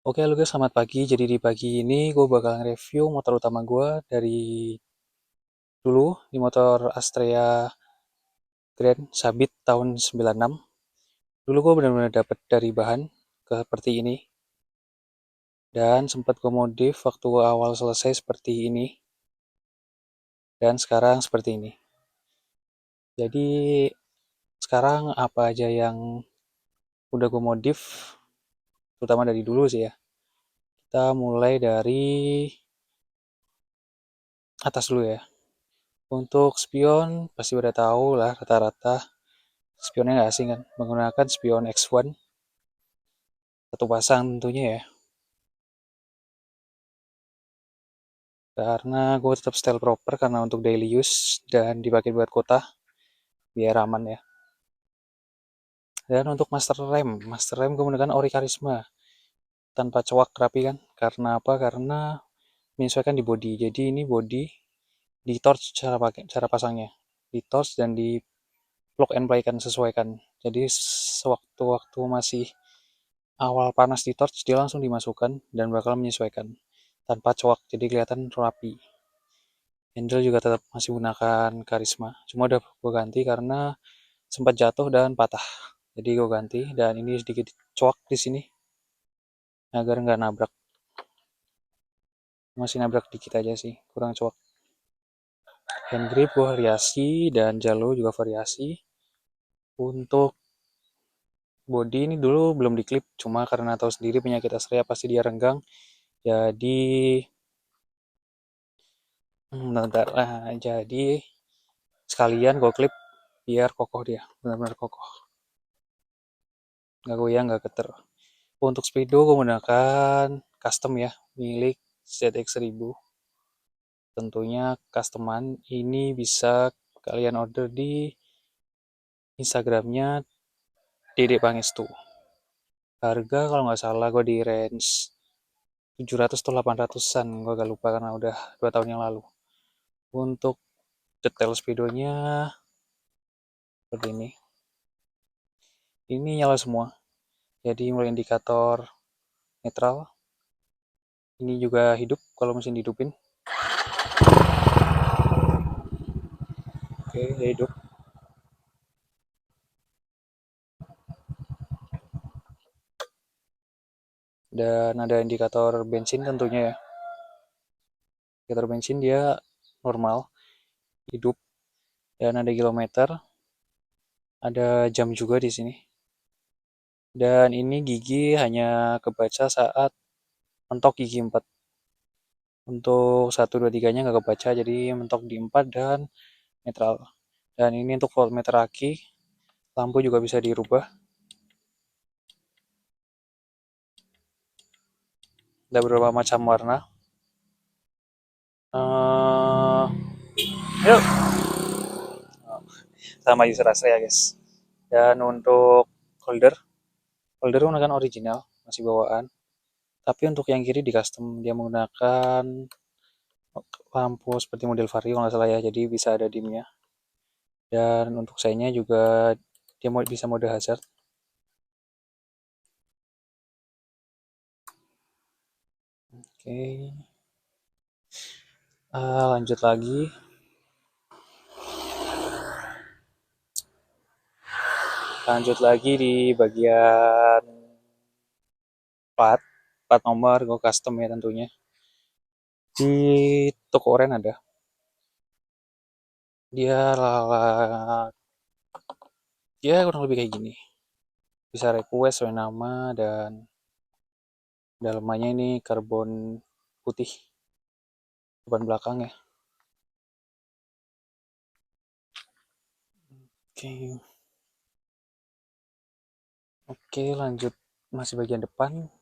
Oke, halo guys, selamat pagi. Jadi di pagi ini gue bakal nge-review motor utama gue dari dulu, di motor Astrea Grand Sabit tahun 96. Dulu gue benar-benar dapet dari bahan ke seperti ini, dan sempat gue modif waktu awal selesai seperti ini, dan sekarang seperti ini. Jadi sekarang apa aja yang udah gue modif, terutama dari dulu sih ya. Kita mulai dari atas dulu ya. Untuk spion, pasti udah tahu lah rata-rata. Spionnya nggak asing kan, menggunakan spion X1 satu pasang tentunya ya, karena gue tetap style proper karena untuk daily use dan dipakai buat kota biar aman ya. Dan untuk master rem gue menggunakan Ori Karisma tanpa coak rapi kan, karena apa? Karena menyesuaikan di body. Jadi ini body di torch cara pasangnya, di torch dan di plug and play kan, sesuaikan. Jadi sewaktu-waktu masih awal panas di torch dia langsung dimasukkan dan bakal menyesuaikan tanpa coak, jadi kelihatan rapi. Handle juga tetap masih gunakan Karisma, cuma udah gue ganti karena sempat jatuh dan patah. Jadi gue ganti, dan ini sedikit coak di sini agar nggak nabrak. Masih nabrak dikit aja sih, kurang coak. Hand grip gue variasi dan jalo juga variasi. Untuk body ini dulu belum diklip, cuma karena tahu sendiri penyakit Astrea pasti dia renggang. Jadi bentar, jadi sekalian gue klip biar kokoh, dia benar-benar kokoh, nggak goyang, nggak geter. Untuk speedo gue menggunakan custom ya, milik ZX1000. Tentunya customan ini bisa kalian order di Instagramnya Dede Pangestu. Harga kalau nggak salah gue di range 700 atau 800-an, gue agak lupa karena udah 2 tahun yang lalu. Untuk detail speedonya seperti ini. Ini nyala semua. Jadi mulai indikator netral. Ini juga hidup kalau mesin dihidupin. Oke, dia hidup. Dan ada indikator bensin tentunya ya. Indikator bensin dia normal, hidup, dan ada kilometer, ada jam juga di sini. Dan ini gigi hanya kebaca saat mentok gigi 4. Untuk 1, 2, 3-nya nggak kebaca, jadi mentok di 4 dan netral. Dan ini untuk voltmeter aki, lampu juga bisa dirubah. Ada beberapa macam warna. Uh, yuk, sama user asli ya guys. Dan untuk holder, holder menggunakan original, masih bawaan. Tapi untuk yang kiri di custom, dia menggunakan lampu seperti model Vario kalau nggak salah ya, jadi bisa ada dimnya. Dan untuk sayanya juga dia bisa mode hazard. Oke, lanjut lagi. Lanjut lagi di bagian plat nomor gue custom ya tentunya. Di toko oren ada. Dia lala, dia kurang lebih kayak gini. Bisa request sesuai nama, dan dalamannya ini karbon putih depan belakang ya. Oke, oke, lanjut, masih bagian depan.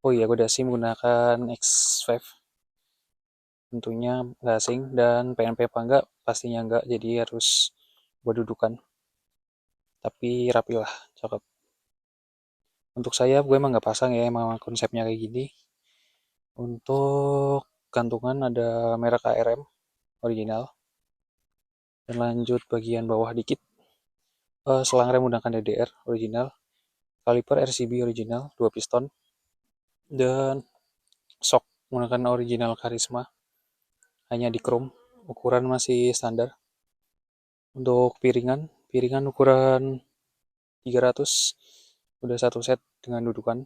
Oh iya, gue dasi menggunakan X5. Tentunya nggak asing, dan PNP apa enggak pastinya enggak, jadi harus buat dudukan. Tapi rapi lah, cakep. Untuk saya gue emang nggak pasang ya, emang konsepnya kayak gini. Untuk gantungan ada merek ARM original. Dan lanjut bagian bawah dikit, selang rem menggunakan DDR original, kaliper RCB original 2 piston, dan shock menggunakan original Karisma, hanya di chrome, ukuran masih standar. Untuk piringan, piringan ukuran 300, udah satu set dengan dudukan.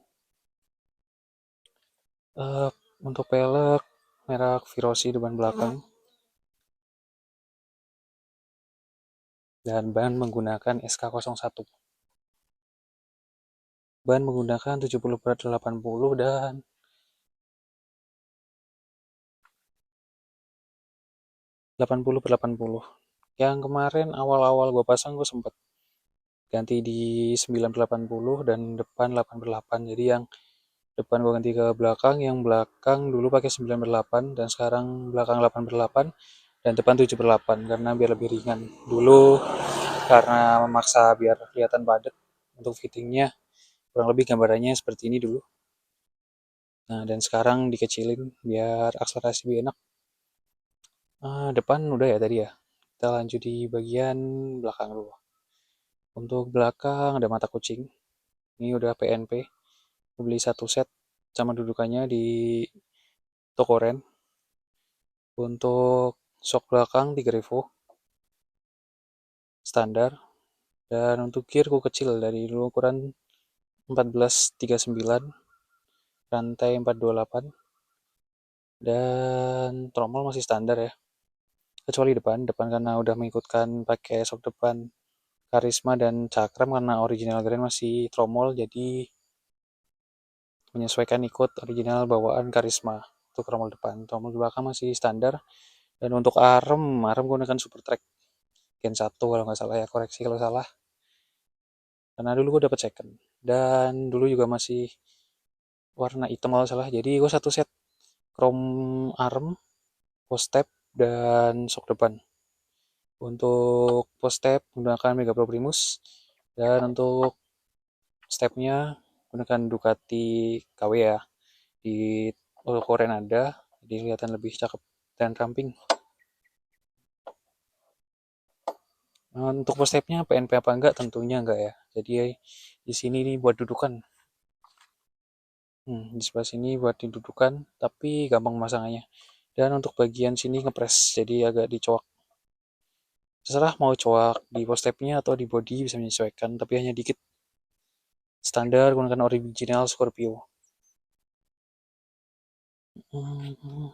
Eh, untuk pelek merek Virosi depan belakang, dan ban menggunakan SK01. Ban menggunakan 70 berat 80 dan 80 per 80. Yang kemarin awal-awal gue pasang gue sempet ganti di 9 per 80 dan depan 8 per 8. Jadi yang depan gue ganti ke belakang, yang belakang dulu pakai 9 per 8 dan sekarang belakang 8 per 8 dan depan 7 per 8 karena biar lebih ringan. Dulu karena memaksa biar kelihatan padat untuk fittingnya, kurang lebih gambarannya seperti ini dulu. Nah, dan sekarang dikecilin biar akselerasi lebih enak. Depan udah ya tadi ya. Kita lanjut di bagian belakang dulu. Untuk belakang ada mata kucing. Ini udah PNP. Beli satu set sama dudukannya di toko Ren. Untuk shock belakang 3 revo standar. Dan untuk gearku kecil dari dulu ukuran 1439, rantai 428, dan tromol masih standar ya. Kecuali depan, depan karena udah mengikutkan pakai shock depan Karisma dan Cakram karena original Grand masih tromol, jadi menyesuaikan ikut original bawaan Karisma untuk tromol depan. Tromol belakang masih standar. Dan untuk arem, arem gunakan Super Track Gen 1 kalau nggak salah ya, koreksi kalau salah. Karena dulu gue dapet second. Dan dulu juga masih warna hitam kalau salah. Jadi gue satu set chrome arm, post step, dan shock depan. Untuk post step menggunakan Mega Pro Primus. Dan untuk stepnya gunakan Ducati KW ya. Di Koren ada, jadi kelihatan lebih cakep dan ramping. Untuk post stepnya PNP apa enggak? Tentunya enggak ya. Jadi di sini nih buat dudukan. Di sebelah sini buat didudukan, tapi gampang masangannya. Dan untuk bagian sini ngepres, jadi agak dicoak. Terserah mau coak di post stepnya atau di body bisa menyesuaikan, tapi hanya dikit. Standar gunakan original Scorpio. Hmm,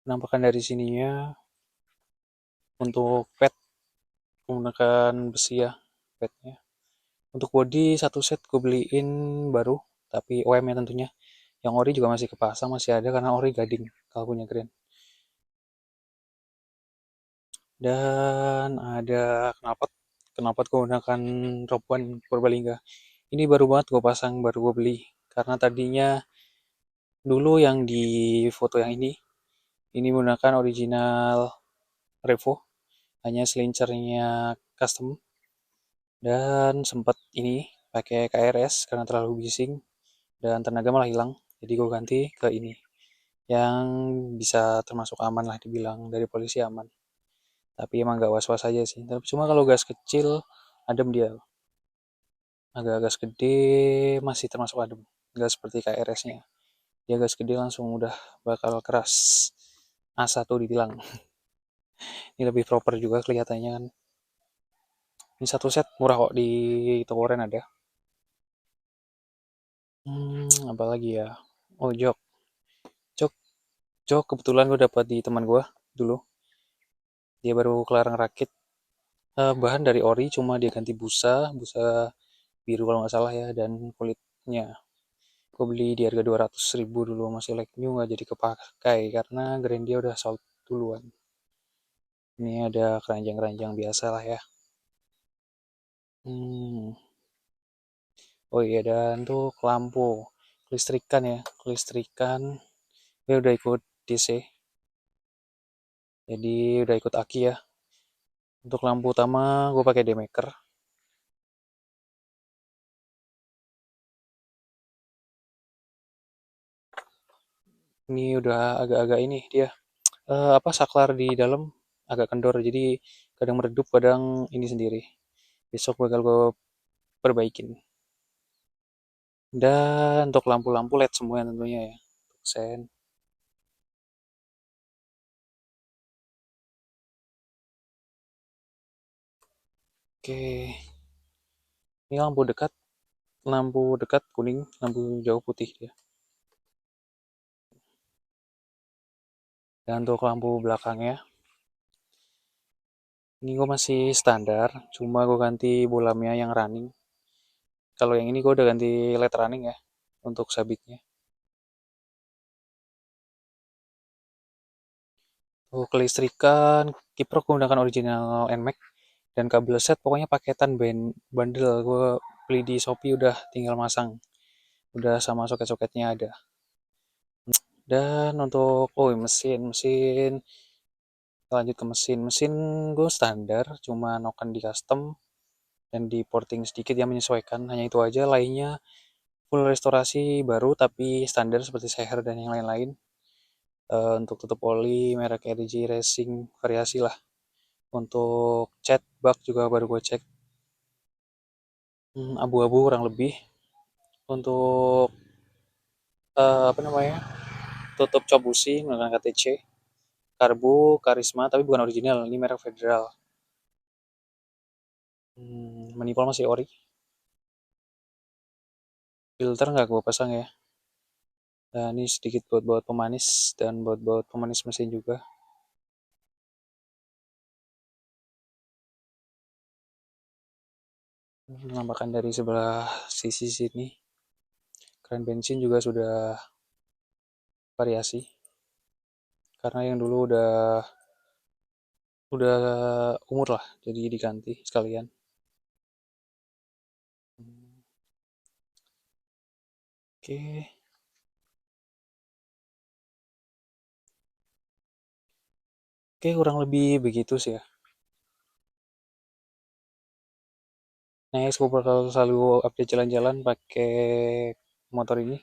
Penampakan dari sininya untuk pad menggunakan besi ya padnya. Untuk body satu set gue beliin baru, tapi OM ya tentunya. Yang ori juga masih kepasang, masih ada karena ori gading kalau punya Grand. Dan ada knalpot. Knalpot gue gunakan Rob One Purbalingga. Ini baru banget gue pasang, baru gue beli. Karena tadinya dulu yang di foto yang ini menggunakan original Revo, hanya selincernya custom. Dan sempat ini pakai KRS karena terlalu bising dan tenaga malah hilang. Jadi gue ganti ke ini yang bisa termasuk aman lah dibilang, dari polisi aman. Tapi emang gak was-was aja sih. Tapi cuma kalau gas kecil adem dia. Agak gas gede masih termasuk adem. Gak seperti KRS-nya. Dia gas gede langsung udah bakal keras. A1 ditilang. Ini lebih proper juga kelihatannya kan. Ini satu set murah kok di toko Ren ada. Apa lagi ya? Oh, jok. Jok, jok kebetulan gue dapat di teman gue dulu. Dia baru kelarang rakit. Bahan dari ori, cuma dia ganti busa, busa biru kalau nggak salah ya, dan kulitnya. Gue beli di harga 200.000 dulu, masih like new, nggak jadi kepakai karena grand dia udah sold duluan. Ini ada keranjang-keranjang biasa lah ya. Hmm. Oh iya, dan tuh lampu kelistrikan ya, kelistrikan. Dia udah ikut DC, jadi udah ikut aki ya. Untuk lampu utama gue pakai Demaker. Ini udah agak-agak ini dia, apa, saklar di dalam agak kendor, jadi kadang meredup, kadang ini sendiri. Besok bakal gue perbaikin. Dan untuk lampu-lampu LED semua tentunya ya. Sen. Oke, ini lampu dekat kuning, lampu jauh putih ya. Dan untuk lampu belakangnya, ini gue masih standar, cuma gue ganti bolamnya yang running. Kalau yang ini gue udah ganti LED running ya, untuk sabitnya. Untuk kelistrikan, kiprok menggunakan original NMAX dan kabel set pokoknya paketan bundle gue beli di Shopee udah tinggal masang, udah sama soket-soketnya ada. Dan untuk mesin mesin lanjut ke mesin gue standar cuma noken di custom dan di porting sedikit yang menyesuaikan, hanya itu aja. Lainnya full restorasi baru tapi standar seperti Seher dan yang lain-lain. Untuk tutup oli merek RG Racing variasi lah. Untuk cat bak juga baru gue cek, abu-abu kurang lebih. Untuk apa namanya, tutup cop busi menggunakan KTC karbu karisma tapi bukan original, ini merek federal. Manipul masih ori. Filter nggak gue pasang ya. Nah, ini sedikit buat pemanis dan buat pemanis mesin juga. Menampakkan dari sebelah sisi sini. Keran bensin juga sudah variasi. Karena yang dulu udah umur lah, jadi diganti sekalian. Oke, oke kurang lebih begitu sih ya. Next, gue bakal selalu update jalan-jalan pakai motor ini.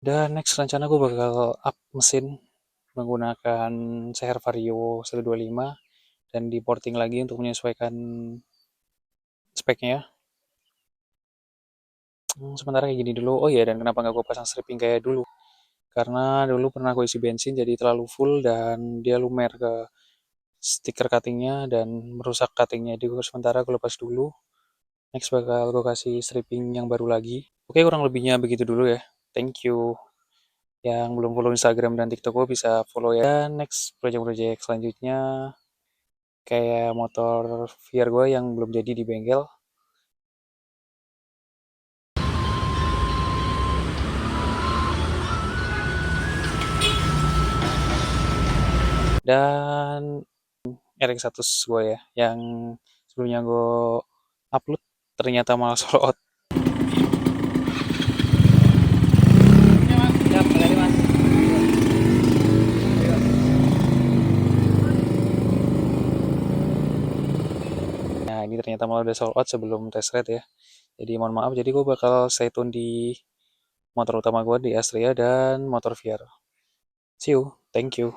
Dan next rencana gue bakal up mesin menggunakan Seher Vario 125 dan di porting lagi untuk menyesuaikan speknya. Sementara kayak gini dulu. Oh iya, dan kenapa nggak gue pasang stripping kayak dulu? Karena dulu pernah gue isi bensin jadi terlalu full dan dia lumer ke stiker cuttingnya dan merusak cuttingnya. Jadi sementara gue lepas dulu. Next bakal gue kasih stripping yang baru lagi. Oke, kurang lebihnya begitu dulu ya. Thank you. Yang belum follow Instagram dan TikTok gue bisa follow ya. Dan next project-project selanjutnya kayak motor VR gue yang belum jadi di bengkel. Dan RX100 gue ya, yang sebelumnya gue upload ternyata malah sold out. Siap, Mas. Nah, ini ternyata malah udah sold out sebelum test ride ya. Jadi mohon maaf, jadi gue bakal stay tune di motor utama gue di Astrea dan motor VR. See you, thank you.